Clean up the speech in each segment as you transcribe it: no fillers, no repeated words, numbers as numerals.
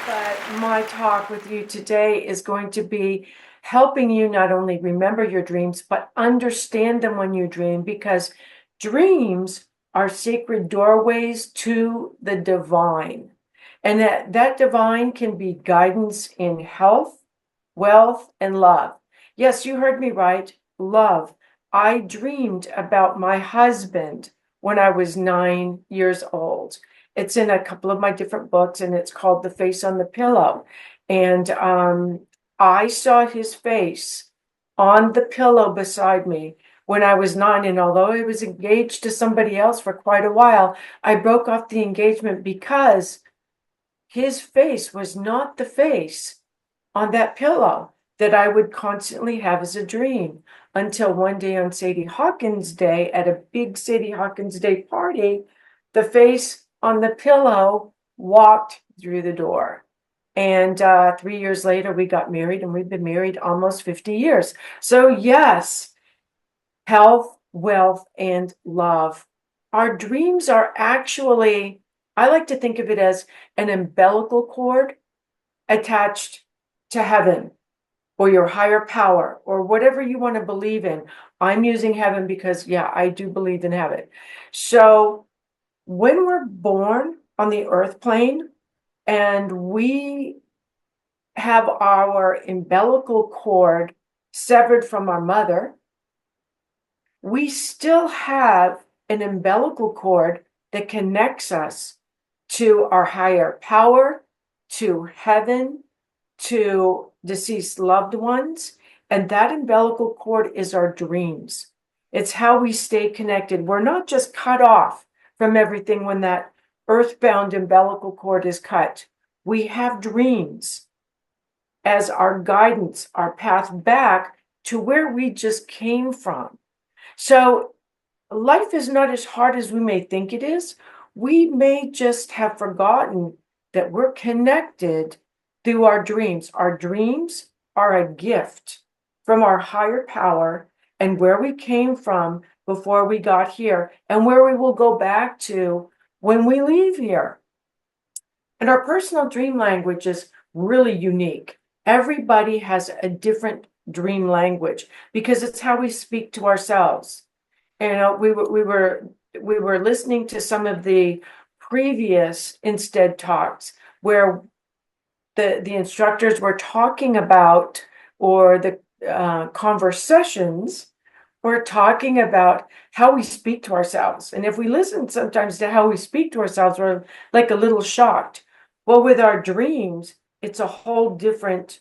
But my talk with you today is going to be helping you not only remember your dreams, but understand them when you dream, because dreams are sacred doorways to the divine. And that divine can be guidance in health, wealth, and love. Yes, you heard me right. Love. I dreamed about my husband when I was 9 years old. It's in a couple of my different books, and it's called The Face on the Pillow. And I saw his face on the pillow beside me when I was 9. And although I was engaged to somebody else for quite a while, I broke off the engagement because his face was not the face on that pillow that I would constantly have as a dream, until one day on Sadie Hawkins Day, at a big Sadie Hawkins Day party, the face on the pillow walked through the door. And 3 years later, we got married, and we've been married almost 50 years. So yes, health, wealth, and love. Our dreams are actually, I like to think of it as an umbilical cord attached to heaven or your higher power or whatever you want to believe in. I'm using heaven because, yeah, I do believe in heaven. So when we're born on the earth plane and we have our umbilical cord severed from our mother, we still have an umbilical cord that connects us to our higher power, to heaven, to deceased loved ones. And that umbilical cord is our dreams. It's how we stay connected. We're not just cut off from everything when that earthbound umbilical cord is cut. We have dreams as our guidance, our path back to where we just came from. So life is not as hard as we may think it is. We may just have forgotten that we're connected through our dreams. Our dreams are a gift from our higher power and where we came from before we got here and where we will go back to when we leave here. And our personal dream language is really unique. Everybody has a different dream language because it's how we speak to ourselves. And we were listening to some of the previous Instead talks where the instructors were talking about, or the conversations were talking about how we speak to ourselves. And if we listen sometimes to how we speak to ourselves, we're like a little shocked. Well, with our dreams, it's a whole different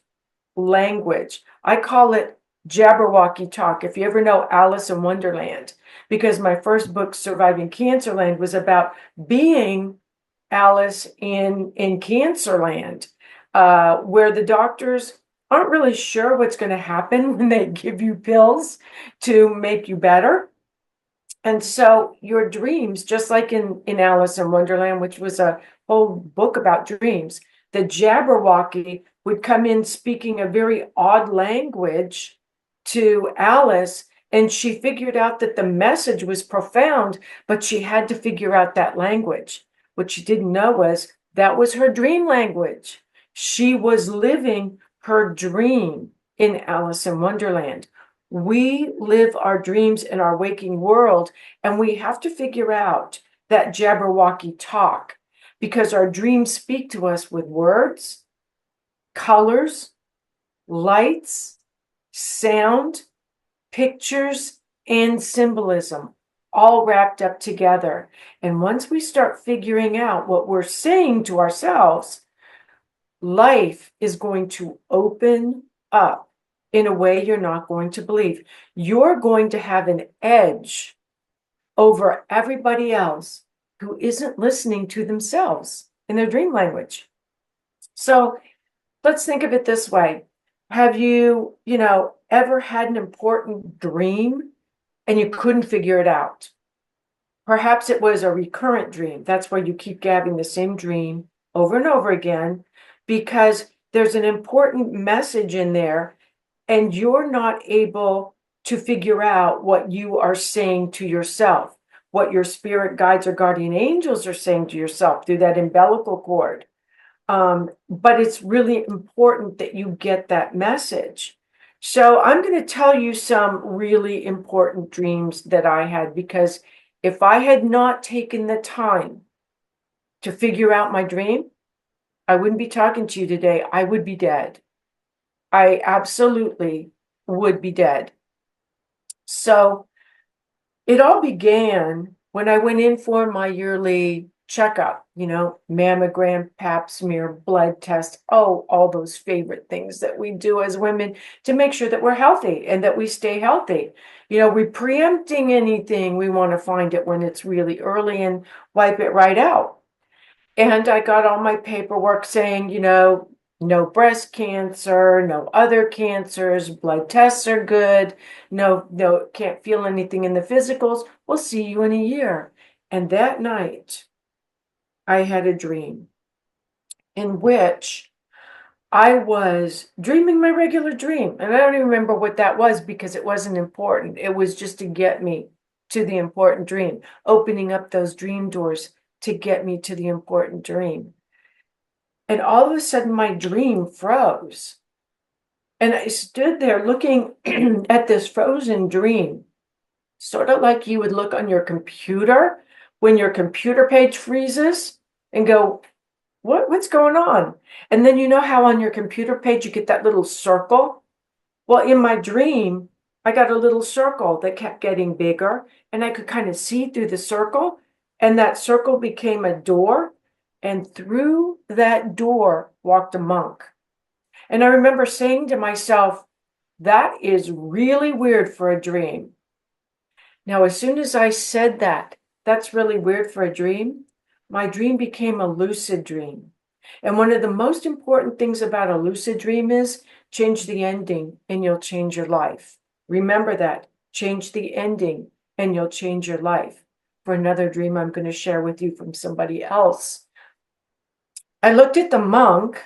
language. I call it Jabberwocky talk. If you ever know Alice in Wonderland, because my first book, Surviving Cancerland, was about being Alice in Cancerland, where the doctors aren't really sure what's going to happen when they give you pills to make you better. And so your dreams, just like in Alice in Wonderland, which was a whole book about dreams, the Jabberwocky would come in speaking a very odd language to Alice, and she figured out that the message was profound, but she had to figure out that language. What she didn't know was that was her dream language. She was living her dream in Alice in Wonderland. We live our dreams in our waking world, and we have to figure out that Jabberwocky talk, because our dreams speak to us with words, colors, lights, sound, pictures, and symbolism, all wrapped up together. And once we start figuring out what we're saying to ourselves, life is going to open up in a way you're not going to believe. You're going to have an edge over everybody else who isn't listening to themselves in their dream language. So let's think of it this way. Have you, ever had an important dream and you couldn't figure it out? Perhaps it was a recurrent dream. That's where you keep having the same dream over and over again because there's an important message in there and you're not able to figure out what you are saying to yourself, what your spirit guides or guardian angels are saying to yourself through that umbilical cord. But it's really important that you get that message. So I'm going to tell you some really important dreams that I had, because if I had not taken the time to figure out my dream, I wouldn't be talking to you today. I would be dead. I absolutely would be dead. So it all began when I went in for my yearly checkup, mammogram, pap smear, blood test, all those favorite things that we do as women to make sure that we're healthy and that we stay healthy. We're preempting anything. We want to find it when it's really early and wipe it right out. And I got all my paperwork saying, no breast cancer, no other cancers, blood tests are good, no, can't feel anything in the physicals. We'll see you in a year. And that night, I had a dream in which I was dreaming my regular dream. And I don't even remember what that was because it wasn't important. It was just to get me to the important dream, opening up those dream doors to get me to the important dream. And all of a sudden, my dream froze. And I stood there looking at this frozen dream, sort of like you would look on your computer when your computer page freezes and go, what's going on? And then you know how on your computer page you get that little circle? Well, in my dream, I got a little circle that kept getting bigger, and I could kind of see through the circle, and that circle became a door, and through that door walked a monk. And I remember saying to myself, that is really weird for a dream. Now, as soon as I said that, that's really weird for a dream, my dream became a lucid dream. And one of the most important things about a lucid dream is change the ending and you'll change your life. Remember that. Change the ending and you'll change your life. For another dream I'm going to share with you from somebody else. I looked at the monk,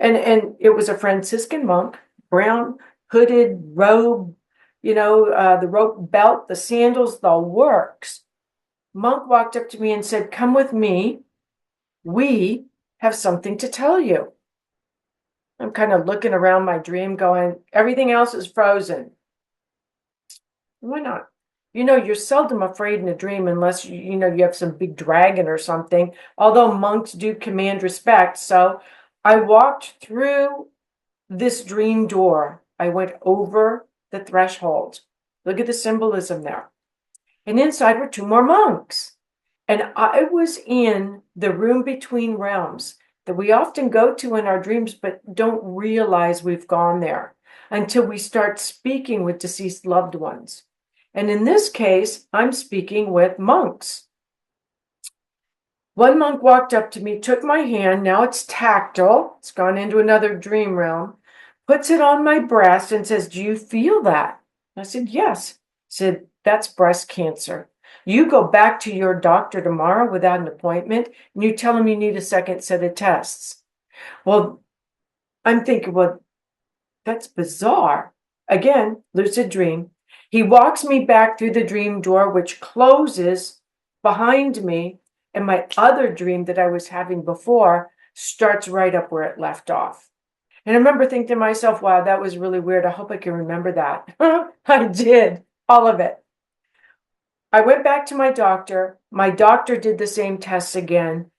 and it was a Franciscan monk, brown hooded robe, the rope belt, the sandals, the works. Monk walked up to me and said, "Come with me. We have something to tell you." I'm kind of looking around my dream going, everything else is frozen. Why not? You're seldom afraid in a dream unless you have some big dragon or something, although monks do command respect. So I walked through this dream door. I went over the threshold. Look at the symbolism there. And inside were two more monks. And I was in the room between realms that we often go to in our dreams, but don't realize we've gone there until we start speaking with deceased loved ones. And in this case, I'm speaking with monks. One monk walked up to me, took my hand. Now it's tactile. It's gone into another dream realm. Puts it on my breast and says, "Do you feel that?" I said, "Yes." He said, "That's breast cancer. You go back to your doctor tomorrow without an appointment, and you tell him you need a second set of tests." Well, I'm thinking, well, that's bizarre. Again, lucid dream. He walks me back through the dream door, which closes behind me, and my other dream that I was having before starts right up where it left off. And I remember thinking to myself, wow, that was really weird. I hope I can remember that. I did, all of it. I went back to my doctor. My doctor did the same tests again,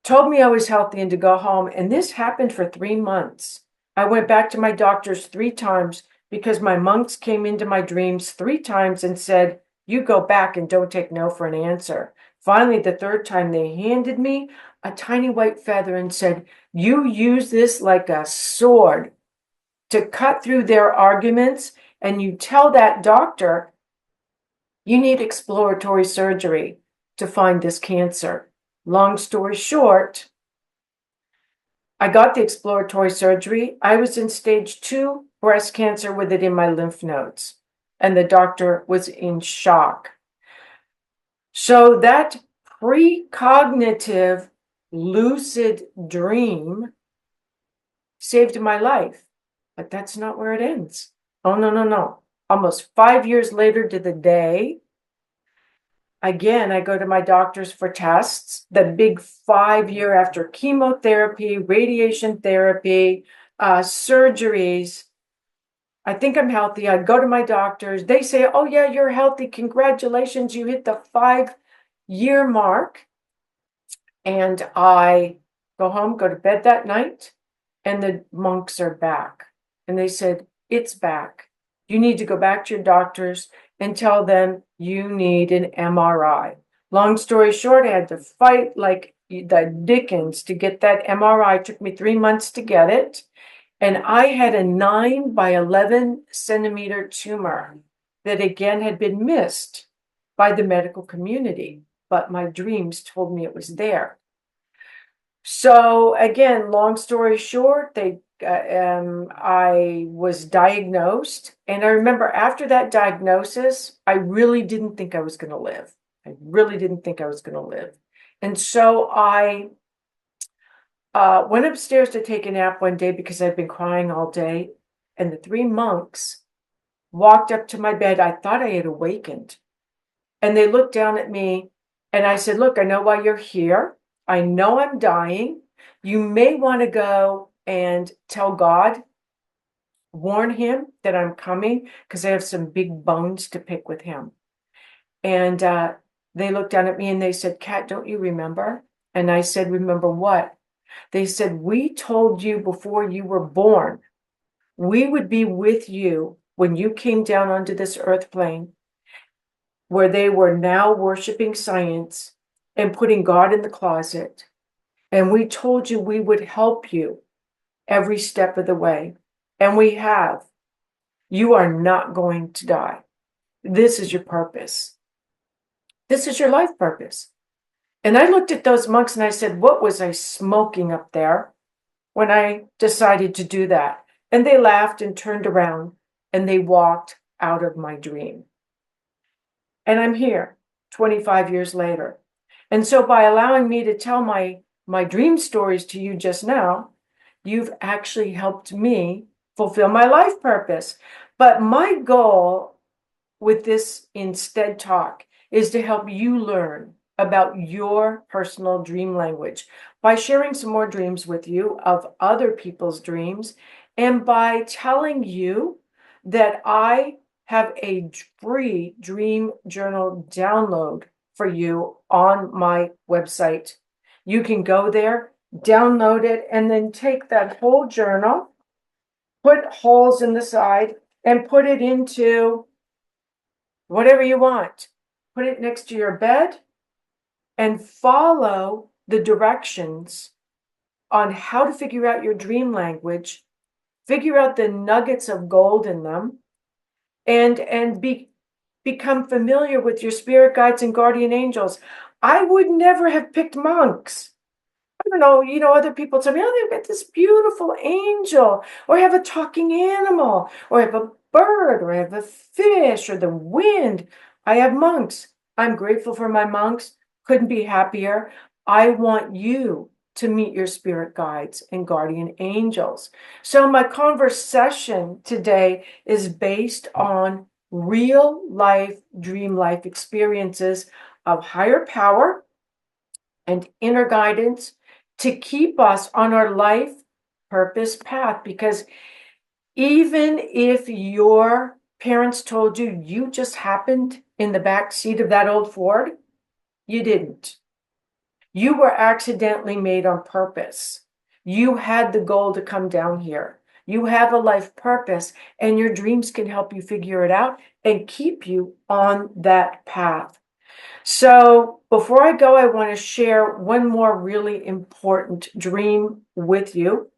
told me I was healthy and to go home. And this happened for 3 months. I went back to my doctors 3 times because my monks came into my dreams 3 times and said, "You go back and don't take no for an answer." Finally, the 3rd time, they handed me a tiny white feather and said, "You use this like a sword to cut through their arguments, and you tell that doctor you need exploratory surgery to find this cancer." Long story short, I got the exploratory surgery. I was in stage 2 breast cancer with it in my lymph nodes, and the doctor was in shock. So that precognitive lucid dream saved my life, but that's not where it ends. Oh, no, no, no. Almost 5 years later to the day, Again, I go to my doctors for tests, the big 5 year after chemotherapy, radiation therapy, surgeries. I think I'm healthy. I go to my doctors. They say, oh, yeah, you're healthy. Congratulations. You hit the 5 year mark. And I go home, go to bed that night, and the monks are back. And they said, it's back. You need to go back to your doctors and tell them you need an MRI. Long story short, I had to fight like the Dickens to get that MRI. It took me 3 months to get it. And I had a 9 by 11 centimeter tumor that again had been missed by the medical community, but my dreams told me it was there. So again, long story short, I was diagnosed, and I remember after that diagnosis, I really didn't think I was going to live. I really didn't think I was going to live, and so I went upstairs to take a nap one day because I'd been crying all day, and the three monks walked up to my bed. I thought I had awakened, and they looked down at me, and I said, "Look, I know why you're here. I know I'm dying. You may want to go and tell God, warn him that I'm coming because I have some big bones to pick with him." And they looked down at me and they said, "Kat, don't you remember?" And I said, "Remember what?" They said, "We told you before you were born, we would be with you when you came down onto this earth plane where they were now worshiping science and putting God in the closet. And we told you we would help you every step of the way. And we have. You are not going to die. This is your purpose. This is your life purpose." And I looked at those monks and I said, what was I smoking up there when I decided to do that? And they laughed and turned around and they walked out of my dream. And I'm here 25 years later. And so by allowing me to tell my dream stories to you just now, you've actually helped me fulfill my life purpose. But my goal with this Instead talk is to help you learn about your personal dream language by sharing some more dreams with you of other people's dreams, and by telling you that I have a free dream journal download for you on my website. You can go there, download it, and then take that whole journal, put holes in the side, and put it into whatever you want. Put it next to your bed and follow the directions on how to figure out your dream language, figure out the nuggets of gold in them, and become familiar with your spirit guides and guardian angels. I would never have picked monks. I don't know, other people tell me, oh, they've got this beautiful angel, or I have a talking animal, or I have a bird, or I have a fish, or the wind. I have monks. I'm grateful for my monks. Couldn't be happier. I want you to meet your spirit guides and guardian angels. So my conversation today is based on real life, dream life experiences of higher power and inner guidance to keep us on our life purpose path. Because even if your parents told you you just happened in the back seat of that old Ford, you didn't. You were accidentally made on purpose. You had the goal to come down here. You have a life purpose, and your dreams can help you figure it out and keep you on that path. So before I go, I want to share one more really important dream with you.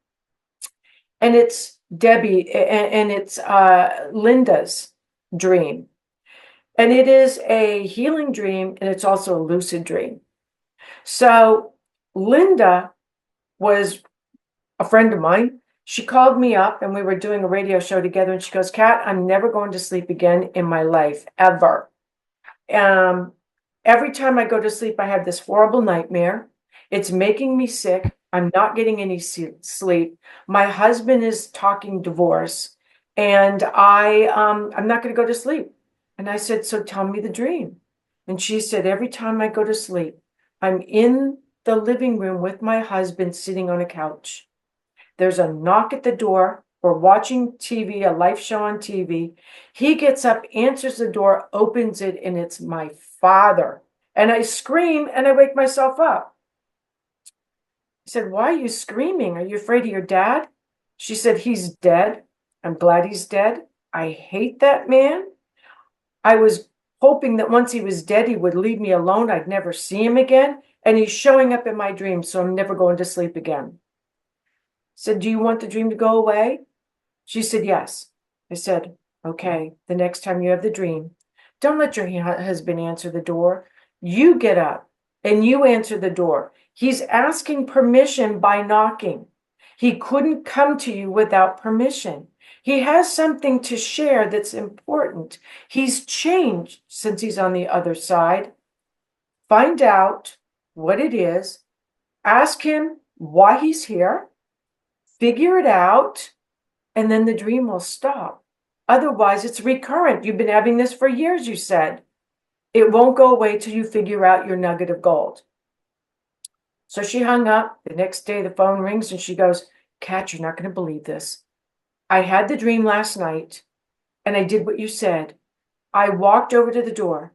And it's Debbie, and it's Linda's dream. And it is a healing dream, and it's also a lucid dream. So Linda was a friend of mine. She called me up and we were doing a radio show together, and she goes, "Kat, I'm never going to sleep again in my life, ever. Every time I go to sleep, I have this horrible nightmare. It's making me sick. I'm not getting any sleep. My husband is talking divorce, and I'm not going to go to sleep." And I said, "So tell me the dream." And she said, every time I go to sleep, I'm in the living room with my husband sitting on a couch. There's a knock at the door. We're watching TV, a live show on TV. He gets up, answers the door, opens it, and it's my father. And I scream and I wake myself up. I said, why are you screaming? Are you afraid of your dad? She said, he's dead. I'm glad he's dead. I hate that man. I was hoping that once he was dead, he would leave me alone. I'd never see him again. And he's showing up in my dreams, so I'm never going to sleep again. I said, do you want the dream to go away? She said, yes. I said, okay, the next time you have the dream, don't let your husband answer the door. You get up and you answer the door. He's asking permission by knocking. He couldn't come to you without permission. He has something to share that's important. He's changed since he's on the other side. Find out what it is. Ask him why he's here. Figure it out. And then the dream will stop. Otherwise, it's recurrent. You've been having this for years, you said. It won't go away till you figure out your nugget of gold. So she hung up. The next day, the phone rings and she goes, Kat, you're not going to believe this. I had the dream last night and I did what you said. I walked over to the door.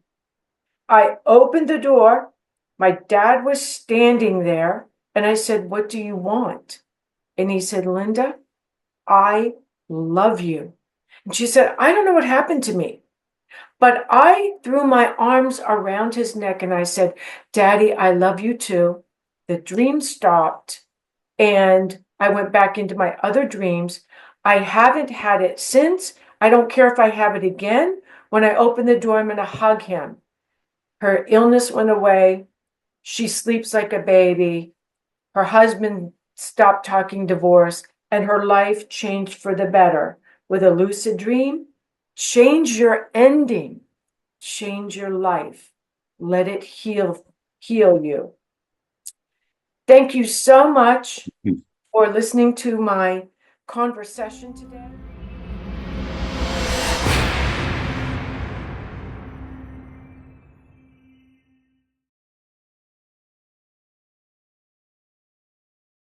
I opened the door. My dad was standing there and I said, what do you want? And he said, Linda, I love you. And she said, I don't know what happened to me, but I threw my arms around his neck and I said, Daddy, I love you too. The dream stopped and I went back into my other dreams. I haven't had it since. I don't care if I have it again. When I open the door, I'm going to hug him. Her illness went away. She sleeps like a baby. Her husband stopped talking divorce, and her life changed for the better. With a lucid dream, change your ending, change your life. Let it heal you. Thank you so much for listening to my conversation today.